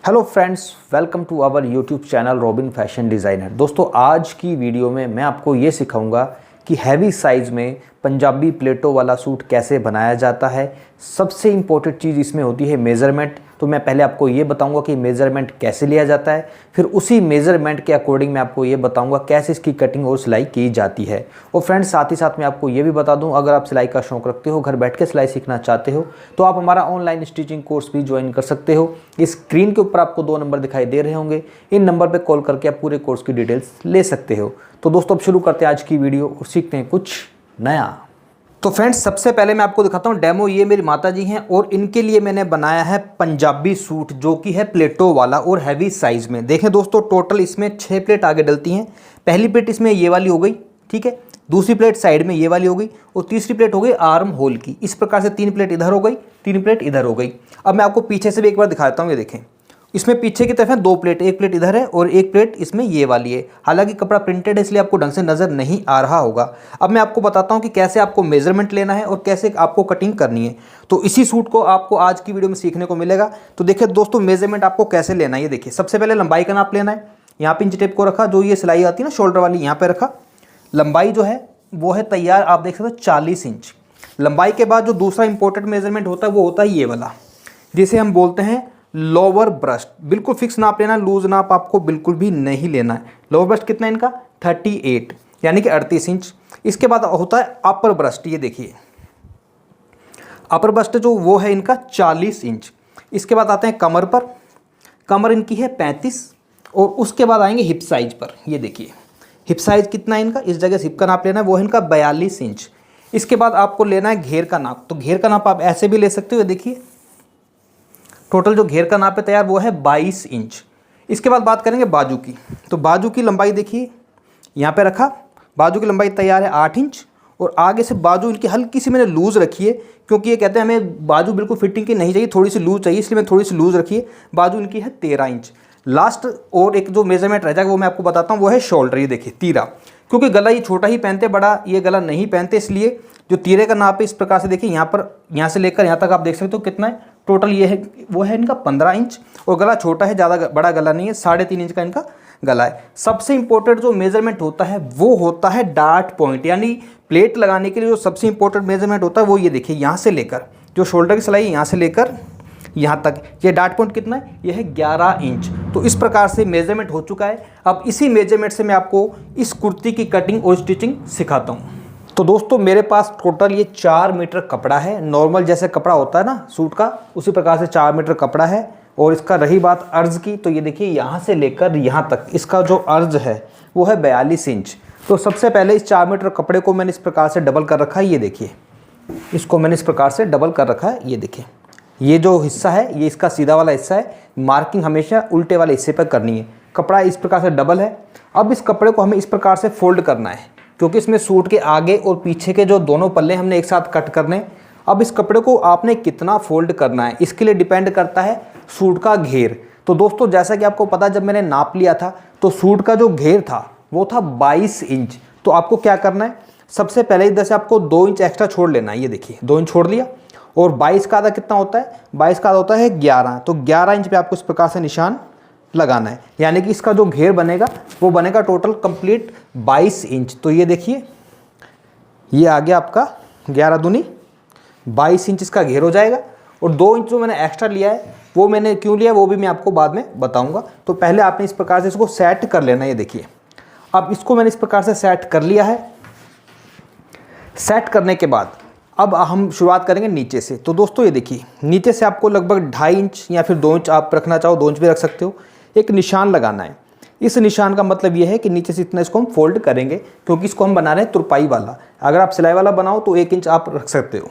Hello friends, welcome to our YouTube channel Robin fashion designer. दोस्तों, आज की video में मैं आपको ये सिखाऊंगा कि हैवी साइज़ में पंजाबी प्लेटो वाला सूट कैसे बनाया जाता है। सबसे इम्पोर्टेंट चीज़ इसमें होती है मेज़रमेंट। तो मैं पहले आपको ये बताऊंगा कि मेज़रमेंट कैसे लिया जाता है, फिर उसी मेज़रमेंट के अकॉर्डिंग मैं आपको ये बताऊंगा कैसे इसकी कटिंग और सिलाई की जाती है। और फ्रेंड्स, साथ ही साथ मैं आपको ये भी बता दूं, अगर आप सिलाई का शौक़ रखते हो, घर बैठ के सिलाई सीखना चाहते हो, तो आप हमारा ऑनलाइन स्टिचिंग कोर्स भी ज्वाइन कर सकते हो। इस स्क्रीन के ऊपर आपको 2 नंबर दिखाई दे रहे होंगे, इन नंबर पर कॉल करके आप पूरे कोर्स की डिटेल्स ले सकते हो। तो दोस्तों, अब शुरू करते हैं आज की वीडियो और सीखते हैं कुछ नया। तो फ्रेंड्स, सबसे पहले मैं आपको दिखाता हूँ डेमो। ये मेरी माता जी हैं और इनके लिए मैंने बनाया है पंजाबी सूट, जो कि है प्लेटो वाला और हैवी साइज़ में। देखें दोस्तों, टोटल इसमें 6 प्लेट आगे डलती हैं। पहली प्लेट इसमें ये वाली हो गई, ठीक है। दूसरी प्लेट साइड में ये वाली हो गई और तीसरी प्लेट हो गई आर्म होल की। इस प्रकार से 3 प्लेट इधर हो गई, 3 प्लेट इधर हो गई। अब मैं आपको पीछे से भी एक बार दिखाता हूँ। ये देखें, इसमें पीछे की तरफ है 2 प्लेट, एक प्लेट इधर है और एक प्लेट इसमें ये वाली है। हालांकि कपड़ा प्रिंटेड है, इसलिए आपको ढंग से नज़र नहीं आ रहा होगा। अब मैं आपको बताता हूँ कि कैसे आपको मेजरमेंट लेना है और कैसे आपको कटिंग करनी है। तो इसी सूट को आपको आज की वीडियो में सीखने को मिलेगा। तो देखिए दोस्तों, मेजरमेंट आपको कैसे लेना है। ये देखिए, सबसे पहले लंबाई का नाप लेना है। यहाँ पे इंच टेप को रखा, जो ये सिलाई आती है ना शोल्डर वाली, यहाँ पे रखा। लंबाई जो है वो है तैयार, आप देख सकते हो 40 इंच। लंबाई के बाद जो दूसरा इंपॉर्टेंट मेजरमेंट होता है वो होता है ये वाला, जिसे हम बोलते हैं लोअर ब्रस्ट। बिल्कुल फिक्स नाप लेना, लूज नाप आपको बिल्कुल भी नहीं लेना है। लोअर ब्रस्ट कितना है इनका? 38, यानी कि 38 इंच। इसके बाद होता है अपर ब्रस्ट। ये देखिए, अपर ब्रस्ट जो वो है इनका 40 इंच। इसके बाद आते हैं कमर पर। कमर इनकी है 35 और उसके बाद आएंगे हिप साइज पर। ये देखिए, हिप साइज कितना है इनका, इस जगह से हिप का नाप लेना है, वो है इनका 42 इंच। इसके बाद आपको लेना है घेर का नाप। तो घेर का नाप आप ऐसे भी ले सकते हो। देखिए, टोटल जो घेर का नाप है तैयार वो है 22 इंच। इसके बाद बात करेंगे बाजू की। तो बाजू की लंबाई देखिए, यहाँ पे रखा। बाजू की लंबाई तैयार है 8 इंच और आगे से बाजू इनकी हल्की सी मैंने लूज़ रखी है, क्योंकि ये कहते हैं हमें बाजू बिल्कुल फिटिंग की नहीं चाहिए, थोड़ी सी लूज़ चाहिए, इसलिए मैं थोड़ी सी लूज़ रखी है। बाजू इनकी है 13 इंच। लास्ट और एक जो मेजरमेंट रह जाएगा वो मैं आपको बताता हूँ, वो है शोल्डर। ये देखिए, तीरा, क्योंकि गला ये छोटा ही पहनते, बड़ा ये गला नहीं पहनते, इसलिए जो तीरे का नाप है इस प्रकार से देखिए, यहाँ पर, यहाँ से लेकर यहाँ तक आप देख सकते हो कितना है टोटल। ये है वो है इनका 15 इंच और गला छोटा है, ज़्यादा बड़ा गला नहीं है, 3.5 इंच का इनका गला है। सबसे इंपॉर्टेंट जो मेजरमेंट होता है वो होता है डार्ट पॉइंट, यानी प्लेट लगाने के लिए जो सबसे इंपॉर्टेंट मेजरमेंट होता है वो ये देखिए, यहाँ से लेकर जो शोल्डर की सिलाई यहाँ से लेकर यहाँ तक, ये डार्ट पॉइंट कितना है, ये है 11 इंच। तो इस प्रकार से मेजरमेंट हो चुका है। अब इसी मेजरमेंट से मैं आपको इस कुर्ती की कटिंग और स्टिचिंग सिखाता हूँ। तो दोस्तों, मेरे पास टोटल ये 4 मीटर कपड़ा है। नॉर्मल जैसे कपड़ा होता है ना सूट का, उसी प्रकार से 4 मीटर कपड़ा है। और इसका रही बात अर्ज की, तो ये देखिए, यहाँ से लेकर यहाँ तक इसका जो अर्ज है वो है 42 इंच। तो सबसे पहले इस 4 मीटर कपड़े को मैंने इस प्रकार से डबल कर रखा है। ये देखिए, इसको मैंने इस प्रकार से डबल कर रखा है। ये देखिए, ये जो हिस्सा है ये इसका सीधा वाला हिस्सा है। मार्किंग हमेशा उल्टे वाले हिस्से पर करनी है। कपड़ा इस प्रकार से डबल है। अब इस कपड़े को हमें इस प्रकार से फोल्ड करना है, क्योंकि इसमें सूट के आगे और पीछे के जो दोनों पल्ले हमने एक साथ कट करने। अब इस कपड़े को आपने कितना फोल्ड करना है, इसके लिए डिपेंड करता है सूट का घेर। तो दोस्तों, जैसा कि आपको पता, जब मैंने नाप लिया था तो सूट का जो घेर था वो था 22 इंच। तो आपको क्या करना है, सबसे पहले इधर से आपको 2 इंच एक्स्ट्रा छोड़ लेना है। ये देखिए, 2 इंच छोड़ लिया और 22 का आधा कितना होता है, 22 का आधा होता है 11। तो 11 इंच पे आपको इस प्रकार से निशान लगाना है, यानी कि इसका जो घेर बनेगा वो बनेगा टोटल कंप्लीट 22 इंच। तो ये देखिए, ये आ गया आपका 11 दूनी 22 इंच इसका घेर हो जाएगा। और 2 इंच जो मैंने एक्स्ट्रा लिया है वो मैंने क्यों लिया वो भी मैं आपको बाद में बताऊंगा। तो पहले आपने इस प्रकार से इसको सेट कर लेना है। ये देखिए, अब इसको मैंने इस प्रकार से सेट कर लिया है। सेट करने के बाद अब हम शुरुआत करेंगे नीचे से। तो दोस्तों, ये देखिए, नीचे से आपको लगभग 2.5 इंच या फिर 2 इंच आप रखना चाहो 2 इंच भी रख सकते हो, एक निशान लगाना है। इस निशान का मतलब ये है कि नीचे से इतना इसको हम फोल्ड करेंगे, क्योंकि इसको हम बना रहे हैं तुरपाई वाला। अगर आप सिलाई वाला बनाओ तो 1 इंच आप रख सकते हो।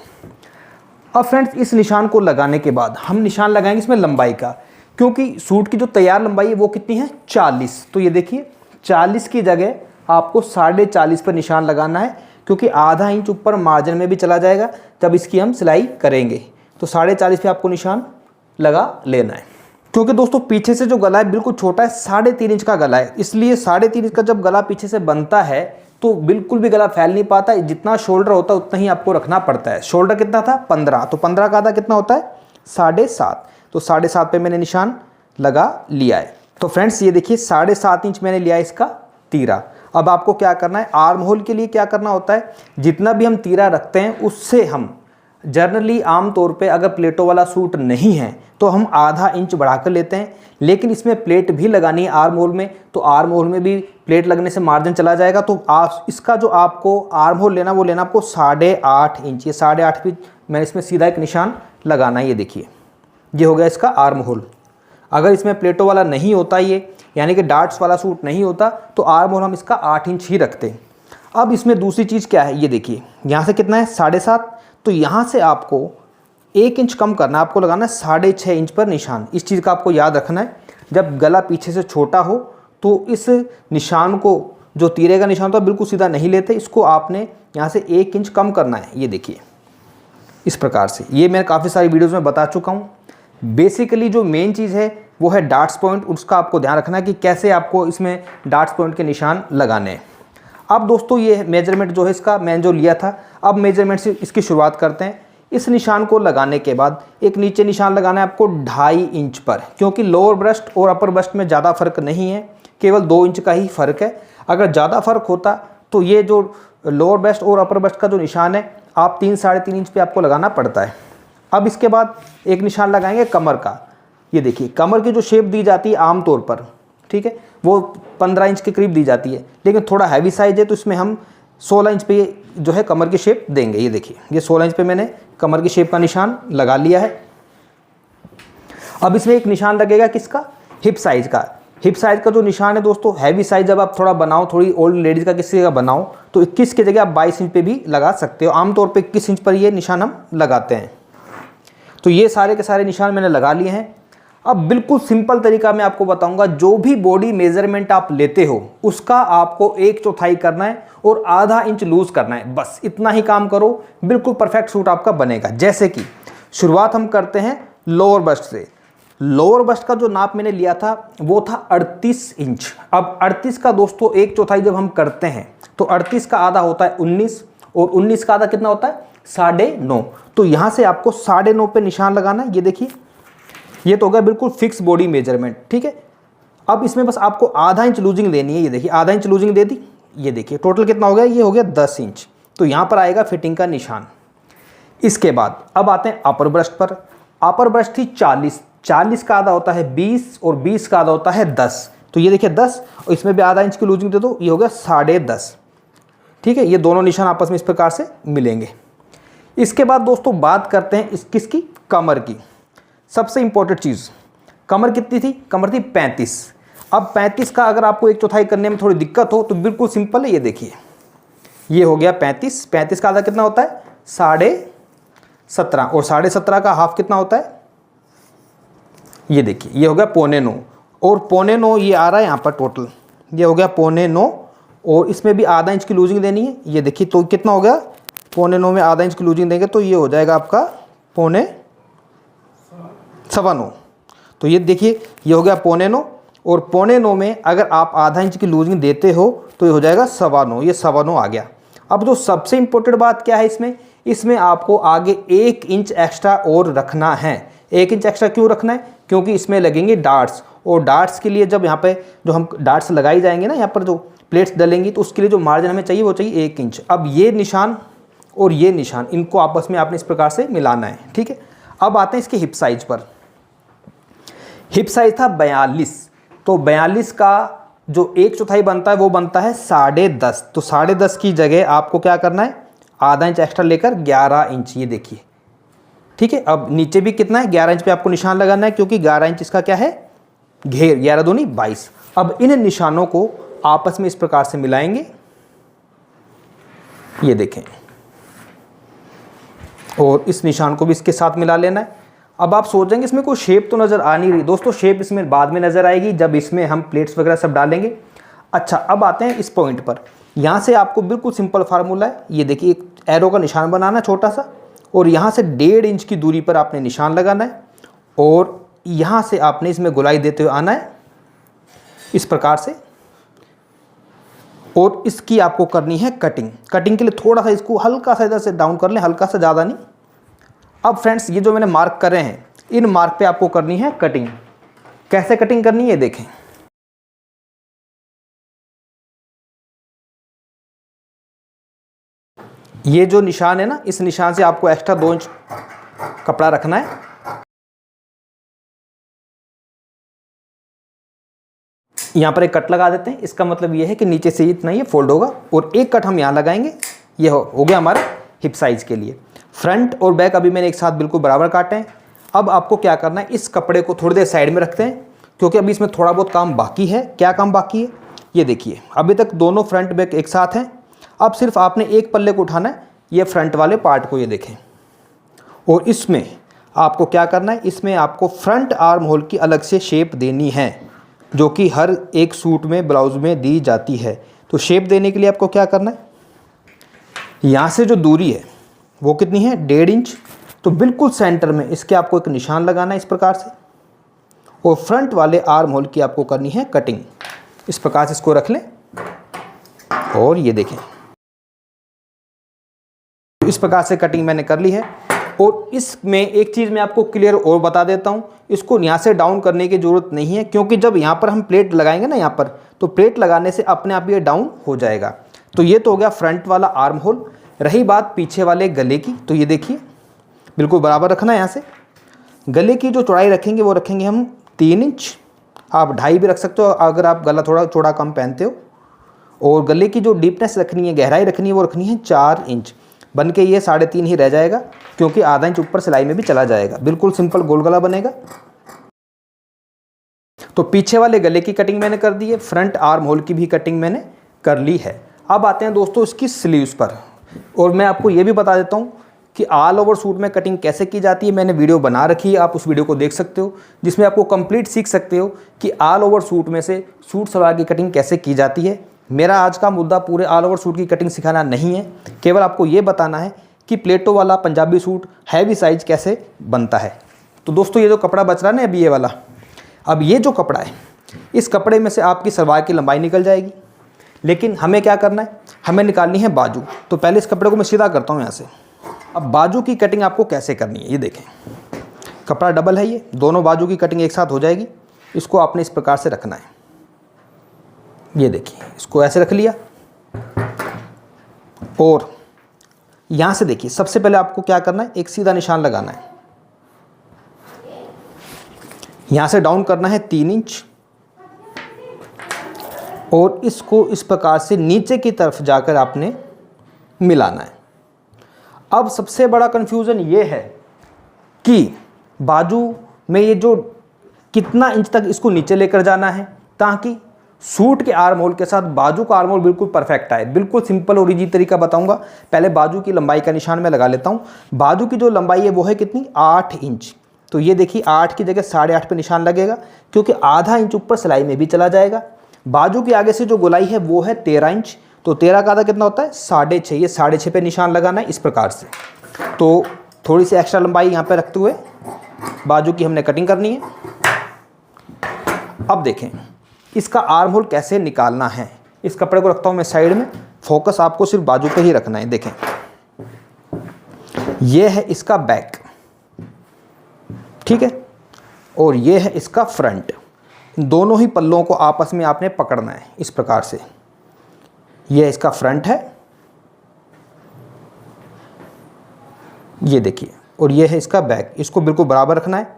अब फ्रेंड्स, इस निशान को लगाने के बाद हम निशान लगाएंगे इसमें लंबाई का, क्योंकि सूट की जो तैयार लंबाई है वो कितनी है, 40। तो ये देखिए, 40 की जगह आपको 40.5 पर निशान लगाना है, क्योंकि आधा इंच ऊपर मार्जिन में भी चला जाएगा जब इसकी हम सिलाई करेंगे। तो 40.5 पे आपको निशान लगा लेना है। क्योंकि दोस्तों, पीछे से जो गला है बिल्कुल छोटा है, 3.5 इंच का गला है, इसलिए 3.5 इंच का जब गला पीछे से बनता है तो बिल्कुल भी गला फैल नहीं पाता। जितना शोल्डर होता है उतना ही आपको रखना पड़ता है। शोल्डर कितना था, 15, तो 15 का आधा कितना होता है, 7.5। तो 7.5 पे मैंने निशान लगा लिया है। तो फ्रेंड्स ये देखिए 7.5 इंच मैंने लिया है इसका तीरा। अब आपको क्या करना है, आर्म होल के लिए क्या करना होता है, जितना भी हम तीरा रखते हैं उससे हम जनरली आम तौर पे अगर प्लेटों वाला सूट नहीं है तो हम आधा इंच बढ़ाकर लेते हैं, लेकिन इसमें प्लेट भी लगानी है आर्म होल में, तो आर्म होल में भी प्लेट लगने से मार्जिन चला जाएगा। तो आप इसका जो आपको आर्म होल लेना वो लेना आपको 8.5 इंच। ये 8.5 भी मैंने इसमें सीधा एक निशान लगाना है। ये देखिए ये हो गया इसका आर्म होल। अगर इसमें प्लेटों वाला नहीं होता ये, यानी कि डार्ट्स वाला सूट नहीं होता, तो आर्म होल हम इसका 8 इंच ही रखते हैं। अब इसमें दूसरी चीज़ क्या है, ये देखिए यहाँ से कितना है 7.5, तो यहाँ से आपको 1 इंच कम करना है, आपको लगाना है 6.5 इंच पर निशान। इस चीज़ का आपको याद रखना है, जब गला पीछे से छोटा हो तो इस निशान को, जो तीरे का निशान तो बिल्कुल सीधा नहीं लेते, इसको आपने यहाँ से 1 इंच कम करना है। ये देखिए इस प्रकार से, ये मैं काफ़ी सारी वीडियोज़ में बता चुका हूँ। बेसिकली जो मेन चीज़ है वो है डार्ट्स पॉइंट, उसका आपको ध्यान रखना है कि कैसे आपको इसमें डार्ट्स पॉइंट के निशान लगाने हैं। अब दोस्तों ये मेजरमेंट जो है इसका मैंने जो लिया था, अब मेजरमेंट से इसकी शुरुआत करते हैं। इस निशान को लगाने के बाद एक नीचे निशान लगाना है आपको 2.5 इंच पर, क्योंकि लोअर ब्रेस्ट और अपर ब्रेस्ट में ज़्यादा फर्क नहीं है, केवल 2 इंच का ही फ़र्क है। अगर ज़्यादा फर्क होता तो ये जो लोअर ब्रेस्ट और अपर ब्रेस्ट का जो निशान है आप 3-3.5 इंच पे आपको लगाना पड़ता है। अब इसके बाद एक निशान लगाएंगे कमर का। ये देखिए कमर की जो शेप दी जाती है आमतौर पर, ठीक है, वो 15 इंच के करीब दी जाती है, लेकिन थोड़ा हैवी साइज है तो इसमें हम 16 इंच पे जो है कमर की शेप देंगे। ये देखिए ये 16 इंच पे मैंने कमर की शेप का निशान लगा लिया है। अब इसमें एक निशान लगेगा किसका, हिप साइज का। हिप साइज का जो निशान है दोस्तों, हैवी साइज जब आप थोड़ा बनाओ, थोड़ी ओल्ड लेडीज़ का किसी का बनाओ, तो 21 की जगह आप 22 इंच पे भी लगा सकते हो। आमतौर पर 21 इंच पर ये निशान हम लगाते हैं। तो ये सारे के सारे निशान मैंने लगा लिए हैं। अब बिल्कुल सिंपल तरीका मैं आपको बताऊंगा, जो भी बॉडी मेजरमेंट आप लेते हो उसका आपको 1/4 करना है और आधा इंच लूज करना है, बस इतना ही काम करो, बिल्कुल परफेक्ट सूट आपका बनेगा। जैसे कि शुरुआत हम करते हैं लोअर बस्ट से। लोअर बस्ट का जो नाप मैंने लिया था वो था 38 इंच। अब 38 का दोस्तों 1/4 जब हम करते हैं तो 38 का आधा होता है 19, और 19 का आधा कितना होता है 9.5। तो यहाँ से आपको 9.5 पे निशान लगाना है। ये देखिए ये तो हो गया बिल्कुल फिक्स बॉडी मेजरमेंट, ठीक है। अब इसमें बस आपको आधा इंच लूजिंग देनी है। ये देखिए आधा इंच लूजिंग दे दी। ये देखिए टोटल कितना हो गया, ये हो गया 10 इंच। तो यहाँ पर आएगा फिटिंग का निशान। इसके बाद अब आते हैं अपर ब्रेस्ट पर। अपर ब्रेस्ट थी 40 का आधा होता है 20 और 20 का आधा होता है 10। तो ये देखिए 10 और इसमें भी आधा इंच की लूजिंग दे दो, ये हो गया 10.5, ठीक है। ये दोनों निशान आपस में इस प्रकार से मिलेंगे। इसके बाद दोस्तों बात करते हैं किसकी, कमर की। सबसे इंपॉर्टेंट चीज़, कमर कितनी थी, कमर थी 35। अब 35 का अगर आपको 1/4 करने में थोड़ी दिक्कत हो तो बिल्कुल सिंपल है। ये देखिए ये हो गया 35 का आधा कितना होता है 17.5, और 17.5 का हाफ कितना होता है, ये देखिए ये हो गया 8.25, और 8.25 ये आ रहा है यहाँ पर टोटल, ये हो गया 8.25, और इसमें भी आधा इंच की लूजिंग देनी है। ये देखिए तो कितना हो गया 8.25 में आधा इंच की लूजिंग देंगे तो ये हो जाएगा आपका 8.25। तो ये देखिए ये हो गया 8.25, और 8.25 में अगर आप आधा इंच की लूजिंग देते हो तो ये हो जाएगा 9.25, ये 9.25 आ गया। अब जो सबसे इंपॉर्टेंट बात क्या है इसमें आपको आगे 1 इंच एक्स्ट्रा और रखना है। 1 इंच एक्स्ट्रा क्यों रखना है, क्योंकि इसमें लगेंगे डार्ट्स, और डार्ट्स के लिए जब यहाँ पे जो हम डार्ट्स लगाई जाएंगे ना, यहाँ पर जो प्लेट्स डलेंगी, तो उसके लिए जो मार्जिन हमें चाहिए वो चाहिए 1 इंच। अब ये निशान और ये निशान, इनको आपस में आपने इस प्रकार से मिलाना है, ठीक है। अब आते हैं इसके हिप साइज पर। हिप साइज था 42, तो 42 का जो 1/4 बनता है वो बनता है 10.5। तो 10.5 की जगह आपको क्या करना है, आधा इंच एक्स्ट्रा लेकर 11 इंच, ये देखिए, ठीक है। अब नीचे भी कितना है 11 इंच पे आपको निशान लगाना है, क्योंकि 11 इंच इसका क्या है घेर, 11 दूनी 22। अब इन निशानों को आपस में इस प्रकार से मिलाएंगे, ये देखें, और इस निशान को भी इसके साथ मिला लेना है। अब आप सोचेंगे इसमें कोई शेप तो नज़र आ नहीं रही, दोस्तों शेप इसमें बाद में नज़र आएगी जब इसमें हम प्लेट्स वगैरह सब डालेंगे। अच्छा अब आते हैं इस पॉइंट पर। यहाँ से आपको बिल्कुल सिंपल फार्मूला है, ये देखिए एक एरो का निशान बनाना छोटा सा, और यहाँ से 1.5 इंच की दूरी पर आपने निशान लगाना है, और यहाँ से आपने इसमें गोलाई देते हुए आना है इस प्रकार से, और इसकी आपको करनी है कटिंग। कटिंग के लिए थोड़ा सा इसको हल्का सा इधर से डाउन कर लें, हल्का सा, ज़्यादा नहीं। अब फ्रेंड्स ये जो मैंने मार्क करे हैं, इन मार्क पे आपको करनी है कटिंग। कैसे कटिंग करनी है देखें। ये जो निशान है ना, इस निशान से आपको एक्स्ट्रा 2 इंच कपड़ा रखना है। यहाँ पर एक कट लगा देते हैं, इसका मतलब ये है कि नीचे से इतना ये फोल्ड होगा और एक कट हम यहाँ लगाएंगे। ये हो गया हमारा हिप साइज के लिए। फ्रंट और बैक अभी मैंने एक साथ बिल्कुल बराबर काटे हैं। अब आपको क्या करना है, इस कपड़े को थोड़ी देर साइड में रखते हैं क्योंकि अभी इसमें थोड़ा बहुत काम बाकी है। क्या काम बाकी है ये देखिए। अभी तक दोनों फ्रंट बैक एक साथ हैं। अब सिर्फ आपने एक पल्ले को उठाना है, ये फ्रंट वाले पार्ट को, ये देखें। और इसमें आपको क्या करना है, इसमें आपको फ्रंट आर्म होल की अलग से शेप देनी है जो कि हर एक सूट में ब्लाउज में दी जाती है। तो शेप देने के लिए आपको क्या करना है, यहाँ से जो दूरी है वो कितनी है, 1.5 इंच। तो बिल्कुल सेंटर में इसके आपको एक निशान लगाना है इस प्रकार से। और फ्रंट वाले आर्म होल की आपको करनी है कटिंग। इस प्रकार से इसको रख लें और ये देखें, इस प्रकार से कटिंग मैंने कर ली है। और इसमें एक चीज़ मैं आपको क्लियर और बता देता हूँ, इसको यहाँ से डाउन करने की ज़रूरत नहीं है क्योंकि जब यहाँ पर हम प्लेट लगाएंगे ना यहाँ पर, तो प्लेट लगाने से अपने आप ये डाउन हो जाएगा। तो ये तो हो गया फ्रंट वाला आर्म होल। रही बात पीछे वाले गले की, तो ये देखिए बिल्कुल बराबर रखना है। यहाँ से गले की जो चौड़ाई रखेंगे वो रखेंगे हम 3 इंच। आप 2.5 भी रख सकते हो अगर आप गला थोड़ा चौड़ा कम पहनते हो। और गले की जो डीपनेस रखनी है, गहराई रखनी है, वो रखनी है 4 इंच। बन के ये 3.5 ही रह जाएगा क्योंकि आधा इंच ऊपर सिलाई में भी चला जाएगा। बिल्कुल सिंपल गोल गला बनेगा। तो पीछे वाले गले की कटिंग मैंने कर दी है, फ्रंट आर्म होल की भी कटिंग मैंने कर ली है। अब आते हैं दोस्तों इसकी स्लीव्स पर। और मैं आपको ये भी बता देता हूँ कि ऑल ओवर सूट में कटिंग कैसे की जाती है। मैंने वीडियो बना रखी है, आप उस वीडियो को देख सकते हो जिसमें आपको कंप्लीट सीख सकते हो कि ऑल ओवर सूट में से सूट सलवार की कटिंग कैसे की जाती है। मेरा आज का मुद्दा पूरे ऑल ओवर सूट की कटिंग सिखाना नहीं है, केवल आपको ये बताना है कि प्लेटो वाला पंजाबी सूट हैवी साइज कैसे बनता है। तो दोस्तों ये जो कपड़ा बच रहा है ना अभी ये वाला, अब ये जो कपड़ा है, इस कपड़े में से आपकी सलवार की लंबाई निकल जाएगी। लेकिन हमें क्या करना है, हमें निकालनी है बाजू। तो पहले इस कपड़े को मैं सीधा करता हूँ यहाँ से। अब बाजू की कटिंग आपको कैसे करनी है, ये देखें। कपड़ा डबल है, ये दोनों बाजू की कटिंग एक साथ हो जाएगी। इसको आपने इस प्रकार से रखना है। ये देखिए, इसको ऐसे रख लिया। और यहाँ से देखिए, सबसे पहले आपको क्या करना है, एक सीधा निशान लगाना है। यहाँ से डाउन करना है 3 इंच और इसको इस प्रकार से नीचे की तरफ जाकर आपने मिलाना है। अब सबसे बड़ा कंफ्यूजन ये है कि बाजू में ये जो कितना इंच तक इसको नीचे लेकर जाना है ताकि सूट के आर्म होल के साथ बाजू का आर्म होल बिल्कुल परफेक्ट आए। बिल्कुल सिंपल और इजी तरीका बताऊंगा। पहले बाजू की लंबाई का निशान मैं लगा लेता हूँ। बाजू की जो लंबाई है वो है कितनी, 8 इंच। तो ये देखिए 8 की जगह 8.5 पे निशान लगेगा क्योंकि आधा इंच ऊपर सिलाई में भी चला जाएगा। बाजू के आगे से जो गोलाई है वो है 13 इंच। तो 13 का आधा कितना होता है, 6.5। ये 6.5 पे निशान लगाना है इस प्रकार से। तो थोड़ी सी एक्स्ट्रा लंबाई यहाँ पे रखते हुए बाजू की हमने कटिंग करनी है। अब देखें इसका आर्म होल कैसे निकालना है। इस कपड़े को रखता हूँ मैं साइड में, फोकस आपको सिर्फ बाजू पे ही रखना है। देखें ये है इसका बैक, ठीक है, और ये है इसका फ्रंट। दोनों ही पल्लों को आपस में आपने पकड़ना है इस प्रकार से। ये इसका फ्रंट है, ये देखिए, और ये है इसका बैक। इसको बिल्कुल बराबर रखना है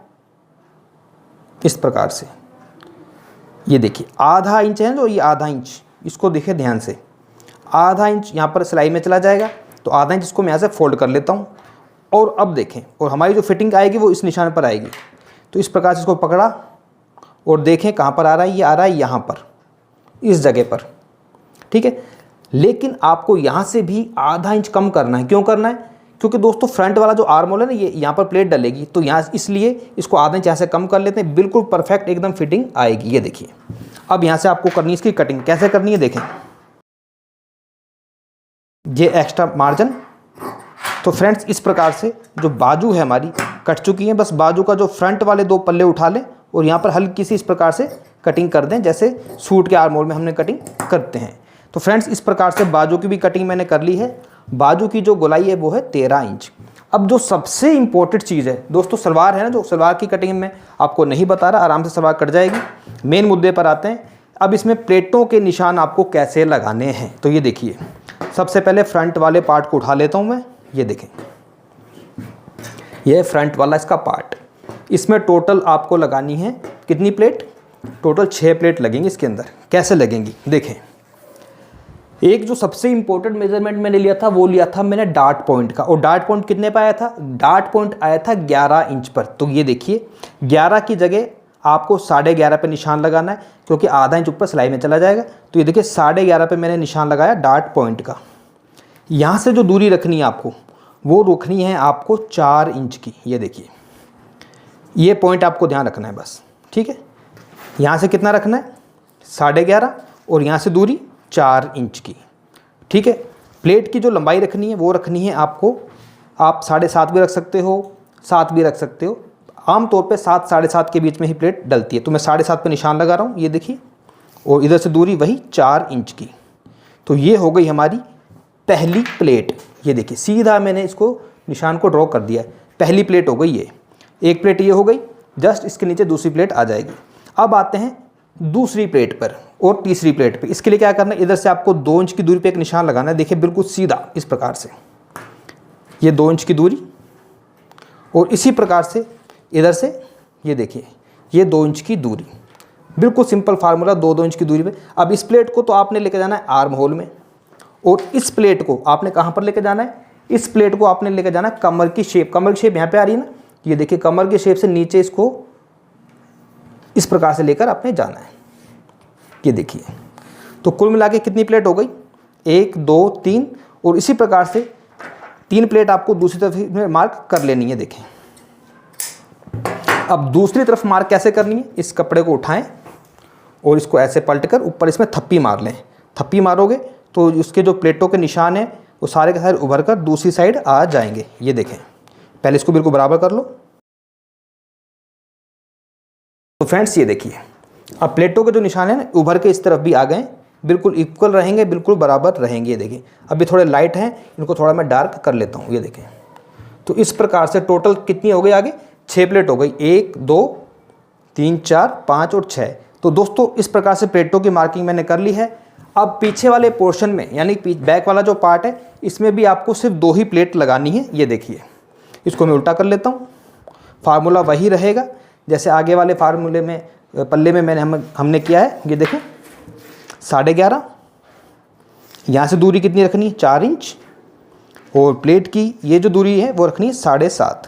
इस प्रकार से। ये देखिए आधा इंच है जो, ये आधा इंच, इसको देखिए ध्यान से। आधा इंच यहाँ पर सिलाई में चला जाएगा, तो आधा इंच इसको मैं यहाँ से फोल्ड कर लेता हूँ। और अब देखें, और हमारी जो फिटिंग आएगी वो इस निशान पर आएगी। तो इस प्रकार से इसको पकड़ा और देखें कहाँ पर आ रहा है, ये आ रहा है यहाँ पर, इस जगह पर, ठीक है। लेकिन आपको यहाँ से भी आधा इंच कम करना है। क्यों करना है, क्योंकि दोस्तों फ्रंट वाला जो आर्म होल है ना, ये यहाँ पर प्लेट डलेगी, तो यहाँ इसलिए इसको आधा इंच यहाँ से कम कर लेते हैं। बिल्कुल परफेक्ट एकदम फिटिंग आएगी। ये देखिए, अब यहाँ से आपको करनी है इसकी कटिंग। कैसे करनी है देखें, ये एक्स्ट्रा मार्जिन। तो फ्रेंड्स इस प्रकार से जो बाजू है हमारी कट चुकी है। बस बाजू का जो फ्रंट वाले 2 पल्ले उठा लें और यहाँ पर हल्की सी इस प्रकार से कटिंग कर दें, जैसे सूट के आर्म होल में हमने कटिंग करते हैं। तो फ्रेंड्स इस प्रकार से बाजू की भी कटिंग मैंने कर ली है। बाजू की जो गोलाई है वो है 13 इंच अब जो सबसे इम्पोर्टेंट चीज़ है दोस्तों, सलवार है ना, जो सलवार की कटिंग में आपको नहीं बता रहा, आराम से सलवार कट जाएगी। मेन मुद्दे पर आते हैं। अब इसमें प्लेटों के निशान आपको कैसे लगाने हैं, तो ये देखिए, सबसे पहले फ्रंट वाले पार्ट को उठा लेता हूँ मैं। ये देखें, ये फ्रंट वाला इसका पार्ट। इसमें टोटल आपको लगानी है कितनी प्लेट? टोटल 6 प्लेट लगेंगी इसके अंदर। कैसे लगेंगी देखें। एक जो सबसे इंपॉर्टेंट मेजरमेंट मैंने लिया था वो लिया था मैंने डार्ट पॉइंट का, और डार्ट पॉइंट कितने पे आया था? डार्ट पॉइंट आया था 11 इंच पर। तो ये देखिए 11 की जगह आपको 11.5 पे निशान लगाना है, क्योंकि आधा इंच ऊपर सिलाई में चला जाएगा। तो ये देखिए 11.5 पे मैंने निशान लगाया डार्ट पॉइंट का। यहाँ से जो दूरी रखनी है आपको, वो रखनी है आपको 4 इंच की। ये देखिए, ये पॉइंट आपको ध्यान रखना है बस, ठीक है। यहाँ से कितना रखना है? 11.5, और यहाँ से दूरी 4 इंच की, ठीक है। प्लेट की जो लंबाई रखनी है वो रखनी है आपको, आप 7.5 भी रख सकते हो, 7 भी रख सकते हो। आमतौर पे 7 7.5 के बीच में ही प्लेट डलती है। तो मैं 7.5 पे निशान लगा रहा हूँ, ये देखिए, और इधर से दूरी वही 4 इंच की। तो ये हो गई हमारी पहली प्लेट। ये देखिए सीधा मैंने इसको निशान को ड्रॉ कर दिया है। पहली प्लेट हो गई ये, एक प्लेट ये हो गई, जस्ट इसके नीचे दूसरी प्लेट आ जाएगी। अब आते हैं दूसरी प्लेट पर और तीसरी प्लेट पे। इसके लिए क्या करना है, इधर से आपको 2 इंच की दूरी पे एक निशान लगाना है। देखिए बिल्कुल सीधा इस प्रकार से, ये 2 इंच की दूरी, और इसी प्रकार से इधर से ये देखिए ये 2 इंच की दूरी। बिल्कुल सिंपल फार्मूला, 2-2 इंच की दूरी पे। अब इस प्लेट को तो आपने लेके जाना है आर्म होल में, और इस प्लेट को आपने कहाँ पर लेके जाना है? इस प्लेट को आपने लेके जाना है कमर की शेप। कमर की शेप यहाँ पे आ रही है ना, ये देखिए कमर की शेप से नीचे इसको इस प्रकार से लेकर आपने जाना है। ये देखिए, तो कुल मिला के कितनी प्लेट हो गई? 1 2 3, और इसी प्रकार से 3 प्लेट आपको दूसरी तरफ में मार्क कर लेनी है। देखें, अब दूसरी तरफ मार्क कैसे करनी है? इस कपड़े को उठाएं और इसको ऐसे पलटकर ऊपर इसमें थप्पी मार लें। थप्पी मारोगे तो उसके जो प्लेटों के निशान हैं वो सारे के सारे उभर कर दूसरी साइड आ जाएंगे। ये देखें, पहले इसको बिल्कुल बराबर कर लो। तो फ्रेंड्स ये देखिए, अब प्लेटों के जो निशान है ना उभर के इस तरफ भी आ गए, बिल्कुल इक्वल रहेंगे, बिल्कुल बराबर रहेंगे। ये देखिए, अभी थोड़े लाइट हैं, इनको थोड़ा मैं डार्क कर लेता हूँ। ये देखें, तो इस प्रकार से टोटल कितनी हो गई? आगे 6 प्लेट हो गई, 1 2 3 4 5 और 6। तो दोस्तों इस प्रकार से प्लेटों की मार्किंग मैंने कर ली है। अब पीछे वाले पोर्शन में, यानी बैक वाला जो पार्ट है, इसमें भी आपको सिर्फ 2 ही प्लेट लगानी है। ये देखिए, इसको मैं उल्टा कर लेता हूँ। फार्मूला वही रहेगा जैसे आगे वाले फार्मूले में, पल्ले में हमने किया है। ये देखें 11.5, यहाँ से दूरी कितनी रखनी है? 4 इंच, और प्लेट की ये जो दूरी है वो रखनी है 7.5,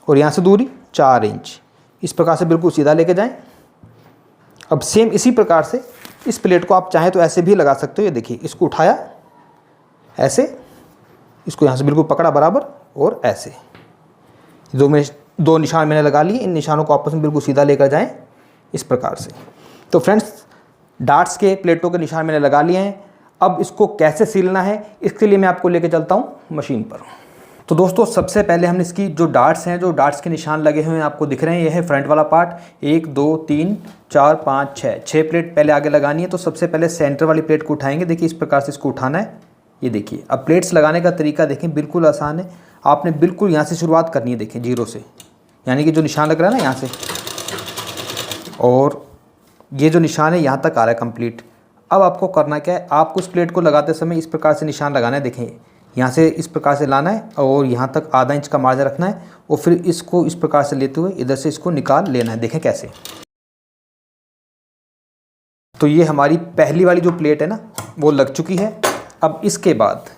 और यहाँ से दूरी 4 इंच। इस प्रकार से बिल्कुल सीधा लेके जाएं। अब सेम इसी प्रकार से इस प्लेट को आप चाहें तो ऐसे भी लगा सकते हो। ये देखिए, इसको उठाया ऐसे, इसको यहाँ से बिल्कुल पकड़ा बराबर, और ऐसे दो निशान मैंने लगा लिए। इन निशानों को आपस में बिल्कुल सीधा लेकर जाएं इस प्रकार से। तो फ्रेंड्स डार्ट्स के प्लेटों के निशान मैंने लगा लिए हैं। अब इसको कैसे सिलना है इसके लिए मैं आपको लेके चलता हूँ मशीन पर। तो दोस्तों सबसे पहले हमने इसकी जो डार्ट्स हैं, जो डार्ट्स के निशान लगे हुए हैं आपको दिख रहे हैं, ये है फ्रंट वाला पार्ट। 1 2 3 4 5 6 प्लेट पहले आगे लगानी है। तो सबसे पहले सेंटर वाली प्लेट को उठाएंगे। देखिए इस प्रकार से इसको उठाना है। ये देखिए, अब प्लेट्स लगाने का तरीका देखें, बिल्कुल आसान है। आपने बिल्कुल यहाँ से शुरुआत करनी है। देखिए 0 से, यानी कि जो निशान लग रहा है ना यहाँ से, और ये जो निशान है यहाँ तक आ रहा है कंप्लीट। अब आपको करना क्या है, आपको उस प्लेट को लगाते समय इस प्रकार से निशान लगाना है। देखें यहाँ से इस प्रकार से लाना है, और यहाँ तक आधा इंच का मार्जिन रखना है, और फिर इसको इस प्रकार से लेते हुए इधर से इसको निकाल लेना है। देखें कैसे। तो ये हमारी पहली वाली जो प्लेट है ना वो लग चुकी है। अब इसके बाद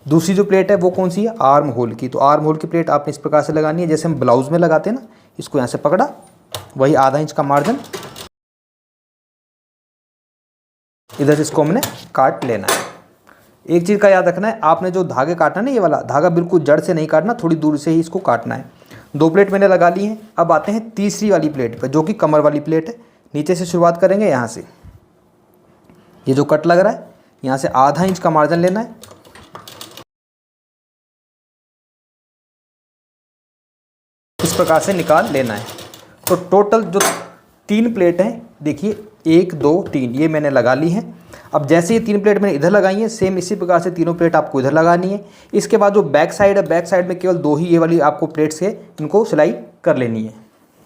दूसरी जो प्लेट है वो कौन सी है? आर्म होल की। तो आर्म होल की प्लेट आपने इस प्रकार से लगानी है जैसे हम ब्लाउज में लगाते हैं ना। इसको यहाँ से पकड़ा, वही आधा इंच का मार्जिन, इधर से इसको हमने काट लेना है। एक चीज़ का याद रखना है, आपने जो धागे काटना ना, ये वाला धागा बिल्कुल जड़ से नहीं काटना, थोड़ी दूर से ही इसको काटना है। 2 प्लेट मैंने लगा ली हैं। अब आते हैं तीसरी वाली प्लेट पर, जो कि कमर वाली प्लेट है। नीचे से शुरुआत करेंगे, यहाँ से ये जो कट लग रहा है यहाँ से आधा इंच का मार्जिन लेना है। इस प्रकार से निकाल लेना है। तो टोटल जो 3 प्लेट हैं देखिए, 1 2 3 ये मैंने लगा ली हैं। अब जैसे ये 3 प्लेट मैंने इधर लगाई है, सेम इसी प्रकार से तीनों प्लेट आपको इधर लगानी है। इसके बाद जो बैक साइड है, बैक साइड में केवल 2 ही ये वाली आपको प्लेट्स है, इनको सिलाई कर लेनी है।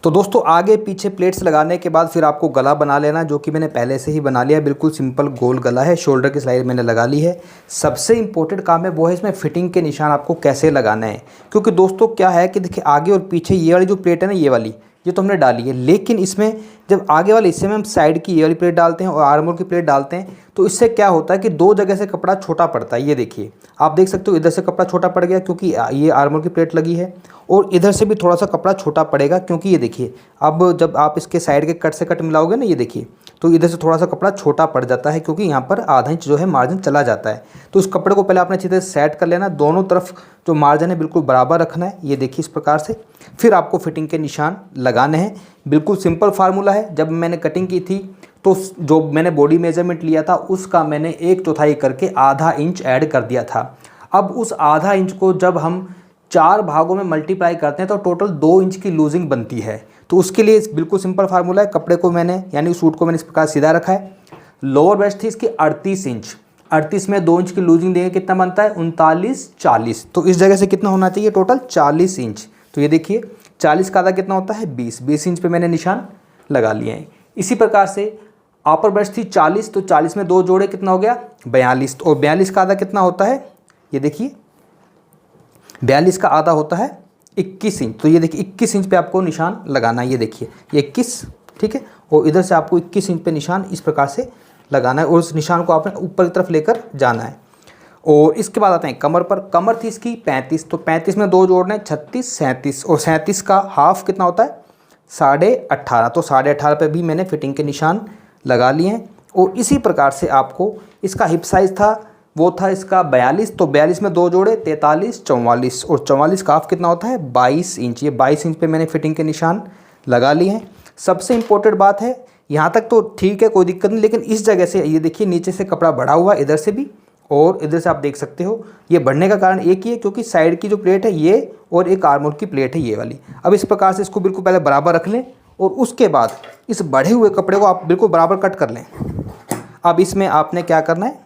तो दोस्तों आगे पीछे प्लेट्स लगाने के बाद फिर आपको गला बना लेना, जो कि मैंने पहले से ही बना लिया है। बिल्कुल सिंपल गोल गला है, शोल्डर की सिलाई मैंने लगा ली है। सबसे इंपॉर्टेंट काम है वो है इसमें फिटिंग के निशान आपको कैसे लगाना है, क्योंकि दोस्तों क्या है कि देखिए आगे और पीछे ये वाली जो प्लेट है ना, ये वाली ये तो हमने डाली है, लेकिन इसमें जब आगे वाले हिस्से में हम साइड की ये वाली प्लेट डालते हैं और आर्मोर की प्लेट डालते हैं, तो इससे क्या होता है कि 2 जगह से कपड़ा छोटा पड़ता है। ये देखिए आप देख सकते हो, इधर से कपड़ा छोटा पड़ गया क्योंकि ये आर्मोर की प्लेट लगी है, और इधर से भी थोड़ा सा कपड़ा छोटा पड़ेगा क्योंकि ये देखिए अब जब आप इसके साइड के कट से कट मिलाओगे ना, ये देखिए तो इधर से थोड़ा सा कपड़ा छोटा पड़ जाता है क्योंकि यहाँ पर आधा इंच जो है मार्जिन चला जाता है। तो इस कपड़े को पहले आपने अच्छी तरह से सेट कर लेना, दोनों तरफ जो मार्जिन है बिल्कुल बराबर रखना है। ये देखिए इस प्रकार से फिर आपको फिटिंग के निशान लगाने हैं। बिल्कुल सिंपल फार्मूला है। जब मैंने कटिंग की थी तो जो मैंने बॉडी मेजरमेंट लिया था उसका मैंने 1/4 करके आधा इंच ऐड कर दिया था। अब उस आधा इंच को जब हम 4 भागों में मल्टीप्लाई करते हैं तो टोटल 2 इंच की लूजिंग बनती है। तो उसके लिए बिल्कुल सिंपल फार्मूला है। कपड़े को मैंने यानी सूट को मैंने इस प्रकार सीधा रखा है। लोअर वेस्ट थी इसकी 38 इंच, 38 में 2 इंच की लूजिंग देंगे, कितना बनता है 39, 40। तो इस जगह से कितना होना चाहिए टोटल 40 इंच। तो ये देखिए 40 का आधा कितना होता है 20 इंच पे मैंने निशान लगा लिए हैं। इसी प्रकार से अपर ब्रेस्ट थी 40, तो 40 में 2 जोड़े कितना हो गया 42, और 42 का आधा कितना होता है, ये देखिए 42 का आधा होता है 21 इंच। तो ये देखिए 21 इंच पे आपको निशान लगाना है। ये देखिए ये 21, ठीक है, और इधर से आपको 21 इंच पे निशान इस प्रकार से लगाना है और उस निशान को आपने ऊपर की तरफ लेकर जाना है। और इसके बाद आते हैं कमर पर। कमर थी इसकी 35, तो 35 में 2 जोड़ना है 36, 37, और 37 का हाफ कितना होता है 18.5। तो 18.5 पे भी मैंने फिटिंग के निशान लगा लिए हैं। और इसी प्रकार से आपको इसका हिप साइज़ था वो था इसका 42, तो 42 में 2 जोड़े 43, 44, और 44 का हाफ कितना होता है 22 इंच। ये 22 इंच पे मैंने फिटिंग के निशान लगा लिए हैं। सबसे इम्पोर्टेंट बात है, यहाँ तक तो ठीक है कोई दिक्कत नहीं, लेकिन इस जगह से ये देखिए नीचे से कपड़ा बढ़ा हुआ इधर से भी और इधर से आप देख सकते हो। ये बढ़ने का कारण एक ही है क्योंकि साइड की जो प्लेट है ये और एक आर्मोर की प्लेट है ये वाली। अब इस प्रकार से इसको बिल्कुल पहले बराबर रख लें और उसके बाद इस बढ़े हुए कपड़े को आप बिल्कुल बराबर कट कर लें। अब इसमें आपने क्या करना है,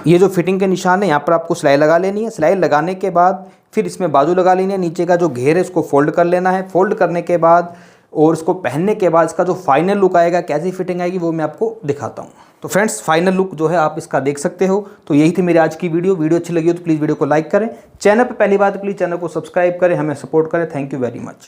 ये जो फिटिंग के निशान है यहाँ पर आपको सिलाई लगा लेनी है। सिलाई लगाने के बाद फिर इसमें बाजू लगा लेनी है। नीचे का जो घेर है इसको फोल्ड कर लेना है। फोल्ड करने के बाद और इसको पहनने के बाद इसका जो फाइनल लुक आएगा, कैसी फिटिंग आएगी वो मैं आपको दिखाता हूँ। तो फ्रेंड्स फाइनल लुक जो है आप इसका देख सकते हो। तो यही थी मेरी आज की वीडियो अच्छी लगी हो तो प्लीज़ वीडियो को लाइक करें। चैनल पर पहली बार तो प्लीज़ चैनल को सब्सक्राइब करें, हमें सपोर्ट करें। Thank you very much.